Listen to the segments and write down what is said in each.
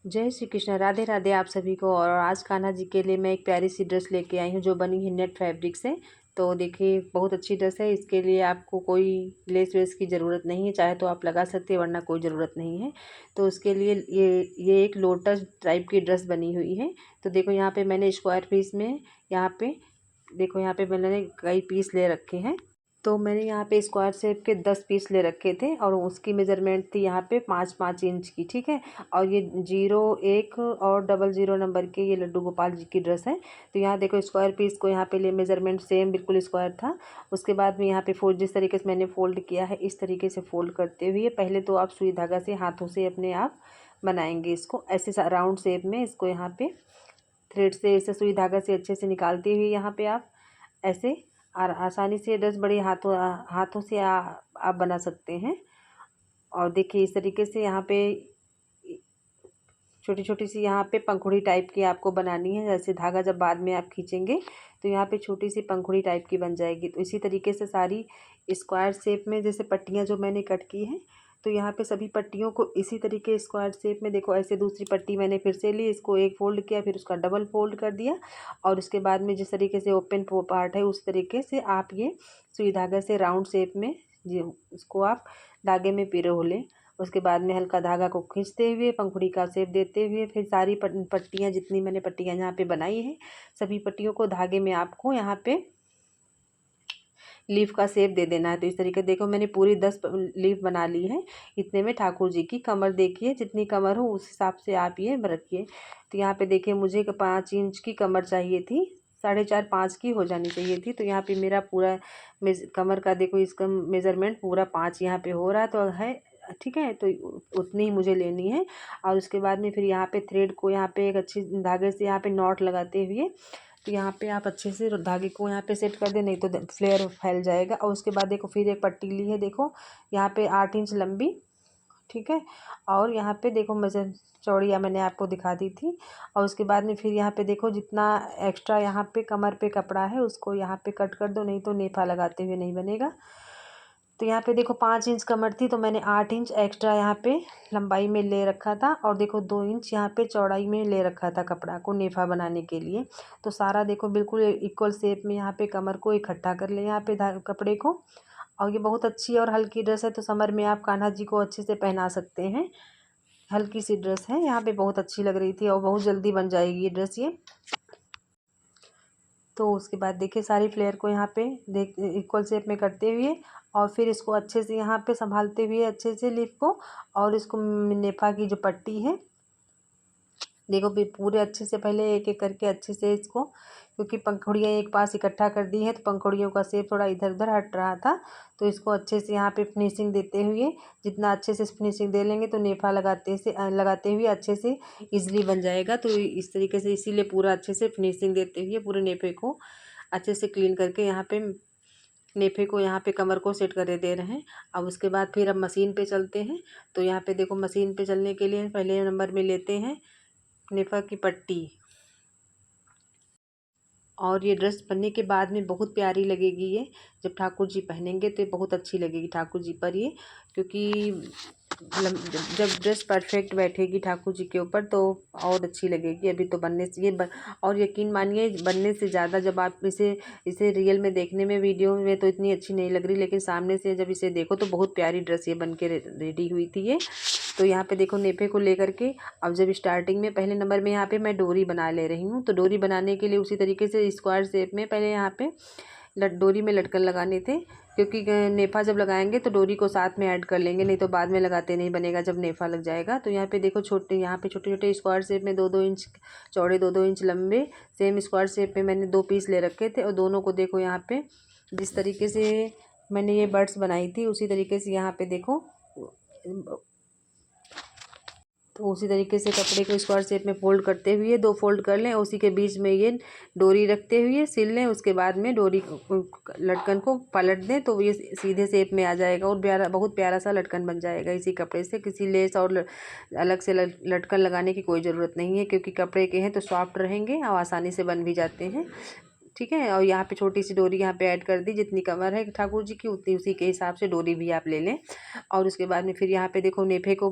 जय श्री कृष्ण। राधे राधे आप सभी को। और आज कान्हा जी के लिए मैं एक प्यारी सी ड्रेस लेके आई हूँ जो बनी है नेट फैब्रिक से। तो देखिए बहुत अच्छी ड्रेस है। इसके लिए आपको कोई लेस वेस की ज़रूरत नहीं है, चाहे तो आप लगा सकते हैं वरना कोई ज़रूरत नहीं है। तो उसके लिए ये एक लोटस टाइप की ड्रेस बनी हुई है। तो देखो यहाँ पे मैंने स्क्वायर पीस में यहाँ पे देखो यहाँ पे मैंने कई पीस ले रखे हैं। तो मैंने यहाँ पे स्क्वायर शेप के 10 पीस ले रखे थे और उसकी मेज़रमेंट थी यहाँ पे 5-5 इंच की, ठीक है। और ये 0, 1 और 00 नंबर के ये लड्डू गोपाल जी की ड्रेस है। तो यहाँ देखो स्क्वायर पीस को यहाँ पे ले मेज़रमेंट सेम बिल्कुल स्क्वायर था। उसके बाद में यहाँ पे फोल्ड जिस तरीके से मैंने फ़ोल्ड किया है इस तरीके से फ़ोल्ड करते हुए पहले तो आप सुई धागा से हाथों से अपने आप बनाएंगे इसको ऐसे राउंड शेप में। इसको यहाँ पे थ्रेड से ऐसे सुई धागा से अच्छे से निकालते हुए यहाँ पे आप ऐसे और आसानी से ड्रेस बड़े हाथों से आप बना सकते हैं। और देखिए इस तरीके से यहाँ पे छोटी छोटी सी यहाँ पे पंखुड़ी टाइप की आपको बनानी है। जैसे धागा जब बाद में आप खींचेंगे तो यहाँ पे छोटी सी पंखुड़ी टाइप की बन जाएगी। तो इसी तरीके से सारी स्क्वायर शेप में जैसे पट्टियाँ जो मैंने कट की हैं तो यहाँ पे सभी पट्टियों को इसी तरीके स्क्वायर शेप में देखो ऐसे दूसरी पट्टी मैंने फिर से ली, इसको एक फ़ोल्ड किया फिर उसका डबल फ़ोल्ड कर दिया। और उसके बाद में जिस तरीके से ओपन पार्ट है उस तरीके से आप ये सुई धागा से राउंड शेप में जी उसको आप धागे में पिरो लें। उसके बाद में हल्का धागा को खींचते हुए पंखुड़ी का शेप देते हुए फिर सारी पट्टियाँ जितनी मैंने पट्टियाँ यहाँ पे बनाई है सभी पट्टियों को धागे में आपको यहाँ पे लीफ का शेप दे देना है। तो इस तरीके देखो मैंने पूरी 10 लीफ बना ली है। इतने में ठाकुर जी की कमर देखिए, जितनी कमर हो उस हिसाब से आप ये रखिए। तो यहाँ पे देखिए मुझे 5 इंच की कमर चाहिए थी, 4.5-5 की हो जानी चाहिए थी। तो यहाँ पे मेरा पूरा कमर का देखो इसका मेज़रमेंट पूरा 5 यहाँ पे हो रहा है तो है, ठीक है। तो उतनी ही मुझे लेनी है। और उसके बाद में फिर यहाँ पे थ्रेड को यहाँ पे एक अच्छी धागे से यहाँ पे नॉट लगाते हुए तो यहाँ पे आप अच्छे से धागे को यहाँ पे सेट कर दें, नहीं तो फ्लेयर फैल जाएगा। और उसके बाद देखो फिर एक पट्टी ली है, देखो यहाँ पे 8 इंच लंबी, ठीक है। और यहाँ पे देखो मेजर चौड़िया मैंने आपको दिखा दी थी। और उसके बाद में फिर यहाँ पे देखो जितना एक्स्ट्रा यहाँ पे कमर पे कपड़ा है उसको यहाँ पे कट कर दो, नहीं तो नेफा लगाते हुए नहीं बनेगा। तो यहाँ पे देखो 5 इंच कमर थी तो मैंने 8 इंच एक्स्ट्रा यहाँ पे लंबाई में ले रखा था और देखो 2 इंच यहाँ पे चौड़ाई में ले रखा था कपड़ा को नेफा बनाने के लिए। तो सारा देखो बिल्कुल इक्वल शेप में यहाँ पे कमर को इकट्ठा कर ले यहाँ पे कपड़े को। और ये बहुत अच्छी और हल्की ड्रेस है तो समर में आप कान्हा जी को अच्छे से पहना सकते हैं। हल्की सी ड्रेस है, यहाँ पे बहुत अच्छी लग रही थी और बहुत जल्दी बन जाएगी ये ड्रेस ये। तो उसके बाद देखिए सारी फ्लेयर को यहाँ पे देख इक्वल शेप में करते हुए और फिर इसको अच्छे से यहाँ पे संभालते हुए अच्छे से लीफ को और इसको नेफा की जो पट्टी है देखो भी पूरे अच्छे से पहले एक एक करके अच्छे से इसको, क्योंकि पंखुड़ियाँ एक पास इकट्ठा कर दी है तो पंखुड़ियों का शेप थोड़ा इधर उधर हट रहा था। तो इसको अच्छे से यहाँ पे फिनिशिंग देते हुए जितना अच्छे से फिनिशिंग दे लेंगे तो नेफा लगाते हुए अच्छे से इजीली बन जाएगा। तो इस तरीके से इसीलिए पूरा अच्छे से फिनिशिंग देते हुए पूरे नेफे को अच्छे से क्लीन करके यहाँ पे नेफे को यहाँ पे कमर को सेट कर दे रहे हैं। अब उसके बाद फिर अब मशीन पे चलते हैं। तो यहाँ पे देखो मशीन पे चलने के लिए पहले नंबर में लेते हैं नेफा की पट्टी। और ये ड्रेस बनने के बाद में बहुत प्यारी लगेगी ये, जब ठाकुर जी पहनेंगे तो ये बहुत अच्छी लगेगी ठाकुर जी पर ये, क्योंकि जब ड्रेस परफेक्ट बैठेगी ठाकुर जी के ऊपर तो और अच्छी लगेगी। अभी तो बनने से और यकीन मानिए बनने से ज़्यादा जब आप इसे रियल में देखने में वीडियो में तो इतनी अच्छी नहीं लग रही, लेकिन सामने से जब इसे देखो तो बहुत प्यारी ड्रेस ये बन के रेडी हुई थी ये। तो यहाँ पे देखो नेफे को लेकर के अब जब स्टार्टिंग में पहले नंबर में यहाँ पे मैं डोरी बना ले रही हूँ। तो डोरी बनाने के लिए उसी तरीके से स्क्वायर शेप में पहले यहाँ पे डोरी में लटकन लगाने थे, क्योंकि नेफा जब लगाएंगे तो डोरी को साथ में ऐड कर लेंगे, नहीं तो बाद में लगाते नहीं बनेगा जब नेफा लग जाएगा। तो यहाँ पे देखो यहाँ पे छोटे छोटे स्क्वायर शेप में 2-2 इंच चौड़े 2-2 इंच लंबे सेम स्क्वायर शेप में मैंने 2 पीस ले रखे थे। और दोनों को देखो यहाँ पे जिस तरीके से मैंने ये बर्ड्स बनाई थी उसी तरीके से यहाँ पे देखो, तो उसी तरीके से कपड़े को स्क्वायर शेप में फोल्ड करते हुए 2 फोल्ड कर लें, उसी के बीच में ये डोरी रखते हुए सिल लें। उसके बाद में डोरी लटकन को पलट दें तो ये सीधे शेप में आ जाएगा और बहुत प्यारा सा लटकन बन जाएगा इसी कपड़े से। किसी लेस और अलग से लटकन लगाने की कोई ज़रूरत नहीं है, क्योंकि कपड़े के हैं तो सॉफ्ट रहेंगे और आसानी से बन भी जाते हैं, ठीक है। और यहाँ पे छोटी सी डोरी यहाँ पे ऐड कर दी, जितनी कमर है ठाकुर जी की उतनी उसी के हिसाब से डोरी भी आप ले लें। और उसके बाद में फिर यहाँ पे देखो नेफे को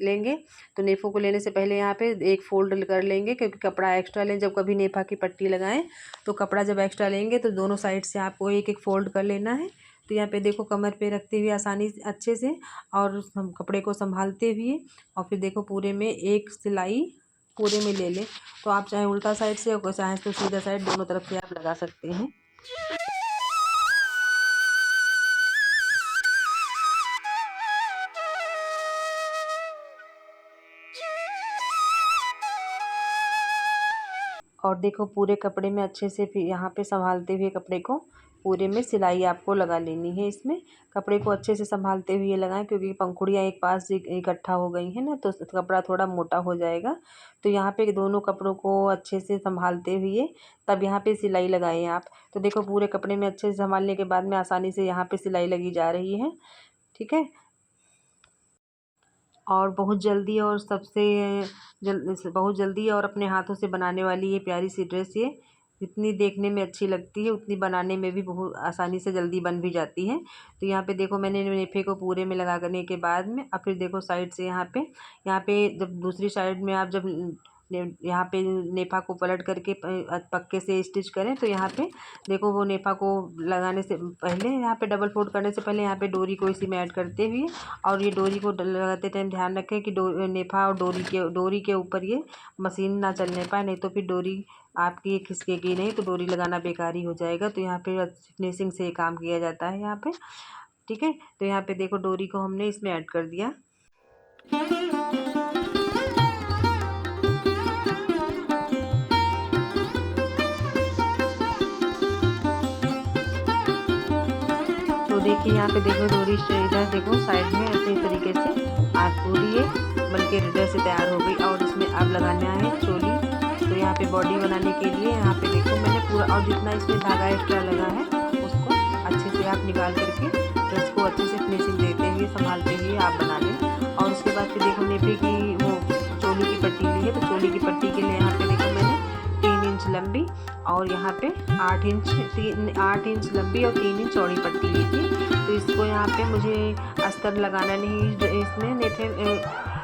लेंगे। तो नेफ़ों को लेने से पहले यहाँ पे एक फ़ोल्ड कर लेंगे, क्योंकि कपड़ा एक्स्ट्रा लें जब कभी नेफ़ा की पट्टी लगाएं तो कपड़ा जब एक्स्ट्रा लेंगे तो दोनों साइड से आपको एक एक फ़ोल्ड कर लेना है। तो यहाँ पे देखो कमर पे रखते हुए आसानी से अच्छे से और हम कपड़े को संभालते हुए, और फिर देखो पूरे में एक सिलाई पूरे में ले लें। तो आप चाहे उल्टा साइड से और चाहे तो सीधा साइड, दोनों तरफ से आप लगा सकते हैं। और देखो पूरे कपड़े में अच्छे से फिर यहाँ पे संभालते हुए कपड़े को पूरे में सिलाई आपको लगा लेनी है। इसमें कपड़े को अच्छे से संभालते हुए लगाएं, क्योंकि पंखुड़ियाँ एक पास इकट्ठा हो गई हैं ना, तो कपड़ा थोड़ा मोटा हो जाएगा। तो यहाँ पे दोनों कपड़ों को अच्छे से संभालते हुए तब यहाँ पे सिलाई लगाएं आप। तो देखो पूरे कपड़े में अच्छे से संभालने के बाद में आसानी से यहाँ पे सिलाई लगी जा रही है। ठीक है। और बहुत जल्दी और बहुत जल्दी और अपने हाथों से बनाने वाली ये प्यारी सी ड्रेस, ये जितनी देखने में अच्छी लगती है उतनी बनाने में भी बहुत आसानी से जल्दी बन भी जाती है। तो यहाँ पे देखो मैंने नेफे को पूरे में लगा करने के बाद में अब फिर देखो साइड से यहाँ पे जब दूसरी साइड में आप जब यहाँ पे नेफा को पलट करके पक्के से स्टिच करें, तो यहाँ पे देखो वो नेफा को लगाने से पहले यहाँ पे डबल फोल्ड करने से पहले यहाँ पे डोरी को इसी में ऐड करते हुए, और ये डोरी को लगाते टाइम ध्यान रखें कि नेफा और डोरी के ऊपर ये मशीन ना चलने पाए, नहीं तो फिर डोरी आपकी ये खिसकेगी नहीं, तो डोरी लगाना बेकार ही हो जाएगा। तो यहाँ पे फिनिशिंग से काम किया जाता है यहाँ पे। ठीक है। तो यहाँ पे देखो डोरी को हमने इसमें ऐड कर दिया। तो देखिए यहाँ पे देखो डोरी इधर देखो साइड में ऐसे तरीके से आप पूरी ये बल्कि ड्रेस से तैयार हो गई। और इसमें अब लगाना है चोली। तो यहाँ पे बॉडी बनाने के लिए यहाँ पे देखो मैंने पूरा, और जितना इसमें धागा एक्स्ट्रा लगा है उसको अच्छे से आप निकाल करके ड्रेस को अच्छे से फिनिशिंग देते हुए संभालते हुए आप बना लें। और उसके बाद फिर देखो नेफे की वो चोली की पट्टी ली है। तो चोली की पट्टी के लिए यहाँ पे देखो मैंने 3 इंच लंबी और यहाँ पे 8 इंच लंबी और 3 इंच चौड़ी पट्टी ली थी। तो इसको यहाँ पे मुझे अस्तर लगाना नहीं इसमें नेफे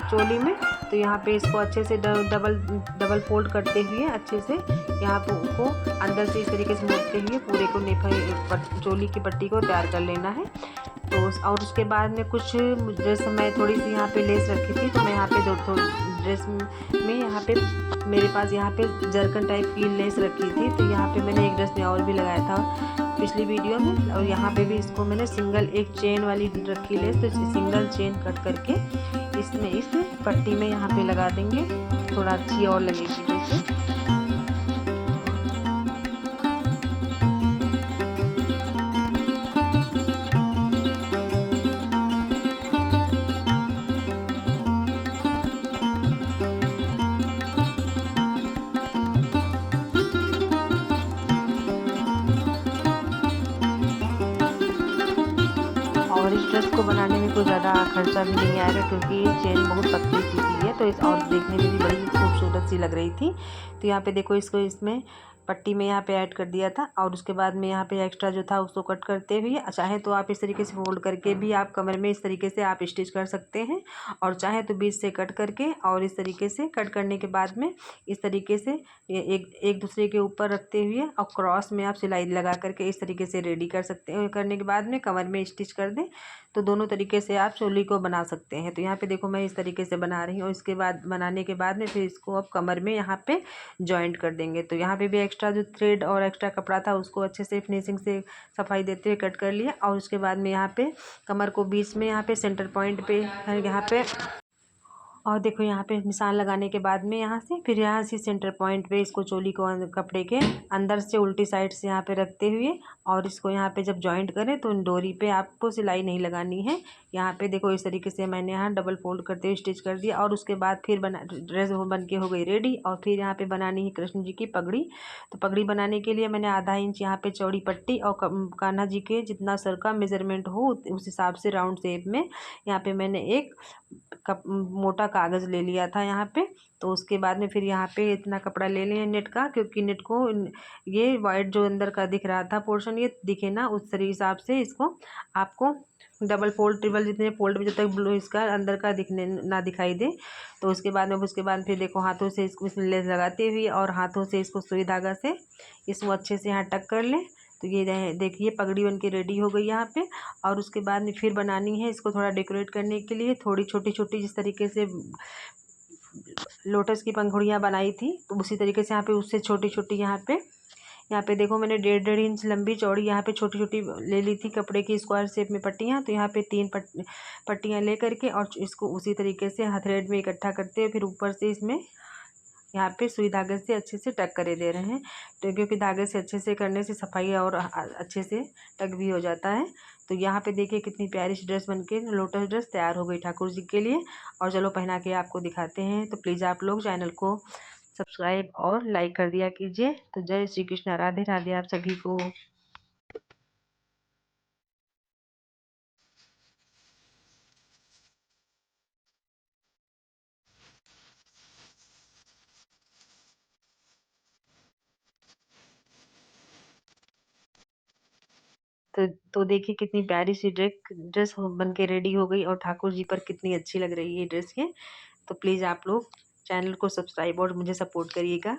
चोली में। तो यहाँ पे इसको अच्छे से डबल फोल्ड करते हुए अच्छे से यहाँ को अंदर से इस तरीके से मोड़ते हुए पूरे को नेफा चोली की पट्टी को तैयार कर लेना है। तो और उसके बाद में कुछ ड्रेस मैं थोड़ी सी यहाँ पे लेस रखी थी, तो मैं यहाँ पे ड्रेस में यहाँ पे मेरे पास यहाँ पे जरकन टाइप की लेस रखी थी। तो यहाँ पे मैंने एक ड्रेस में और भी लगाया था पिछली वीडियो में, और यहाँ पे भी इसको मैंने सिंगल एक चेन वाली रखी लेस। तो इसे सिंगल चेन कट करके इसमें इस पट्टी में यहाँ पे लगा देंगे, थोड़ा अच्छी और लगेगी जैसे। और इस ड्रेस को बनाने में कोई ज़्यादा खर्चा भी नहीं आएगा, क्योंकि ये चेन बहुत पतली सी की है। तो इस और देखने में भी बड़ी खूबसूरत सी लग रही थी। तो यहाँ पे देखो इसको इसमें पट्टी में यहाँ पे ऐड कर दिया था। और उसके बाद में यहाँ पे एक्स्ट्रा जो था उसको कट करते हुए, चाहे तो आप इस तरीके से फोल्ड करके भी आप कमर में इस तरीके से आप स्टिच कर सकते हैं, और चाहे तो बीच से कट करके और इस तरीके से कट करने के बाद में इस तरीके से एक दूसरे के ऊपर रखते हुए और क्रॉस में आप सिलाई लगा करके इस तरीके से रेडी कर सकते हैं। करने के बाद में कमर में स्टिच कर दें, तो दोनों तरीके से आप चोली को बना सकते हैं। तो यहाँ पे देखो मैं इस तरीके से बना रही हूँ। इसके बाद बनाने के बाद में फिर इसको अब कमर में यहाँ पे जॉइंट कर देंगे। तो यहाँ पे भी एक्स्ट्रा जो थ्रेड और एक्स्ट्रा कपड़ा था उसको अच्छे से फिनिशिंग से सफाई देते हुए कट कर लिया। और उसके बाद में यहाँ पे कमर को बीच में यहाँ पे सेंटर पॉइंट पे यहाँ पे, और देखो यहाँ पे निशान लगाने के बाद में यहाँ से फिर यहाँ से सेंटर पॉइंट पे इसको चोली को कपड़े के अंदर से उल्टी साइड से यहाँ पे रखते हुए और इसको यहाँ पे जब जॉइंट करें तो डोरी पे आपको सिलाई नहीं लगानी है। यहाँ पे देखो इस तरीके से मैंने यहाँ डबल फोल्ड करते हुए स्टिच कर दिया। और उसके बाद फिर ड्रेस बन के हो गई रेडी। और फिर यहाँ पे बनानी है कृष्ण जी की पगड़ी। तो पगड़ी बनाने के लिए मैंने आधा इंच यहाँ पे चौड़ी पट्टी और कान्हा जी के जितना सर का मेजरमेंट हो उस हिसाब से राउंड शेप में यहाँ पे मैंने एक मोटा कागज़ ले लिया था यहाँ पे। तो उसके बाद में फिर यहाँ पे इतना कपड़ा ले लिया नेट का, क्योंकि नेट को ये वाइट जो अंदर का दिख रहा था पोर्शन ये दिखे ना, उस हिसाब से इसको आपको डबल फोल्ड ट्रिपल जितने फोल्ड में, जब तक ब्लू इसका अंदर का दिखने ना दिखाई दे। तो उसके बाद फिर देखो हाथों से इसको इसमें लेस लगाते हुए और हाथों से इसको सुई धागा से इसको अच्छे से यहाँ टक कर ले। तो ये देखिए पगड़ी बन के रेडी हो गई यहाँ पे। और उसके बाद में फिर बनानी है इसको थोड़ा डेकोरेट करने के लिए, थोड़ी छोटी छोटी जिस तरीके से लोटस की पंखुड़ियाँ बनाई थी, तो उसी तरीके से यहाँ पे उससे छोटी छोटी यहाँ पे देखो मैंने 1.5 इंच लंबी चौड़ी यहाँ पे छोटी छोटी ले ली थी कपड़े की स्क्वायर शेप में पट्टियाँ। तो यहाँ पे 3 पट्टियाँ ले करके और इसको उसी तरीके से थ्रेड में इकट्ठा करते हुए फिर ऊपर से इसमें यहाँ पे सुई धागे से अच्छे से टक करे दे रहे हैं। तो क्योंकि धागे से अच्छे से करने से सफाई और अच्छे से टक भी हो जाता है। तो यहाँ पे देखिए कितनी प्यारी सी ड्रेस बनके लोटस ड्रेस तैयार हो गई ठाकुर जी के लिए। और चलो पहना के आपको दिखाते हैं। तो प्लीज़ आप लोग चैनल को सब्सक्राइब और लाइक कर दिया कीजिए। तो जय श्री कृष्ण, राधे राधे आप सभी को। तो देखिए कितनी प्यारी सी ड्रेस बन के रेडी हो गई और ठाकुर जी पर कितनी अच्छी लग रही है ड्रेस ये। तो प्लीज़ आप लोग चैनल को सब्सक्राइब और मुझे सपोर्ट करिएगा।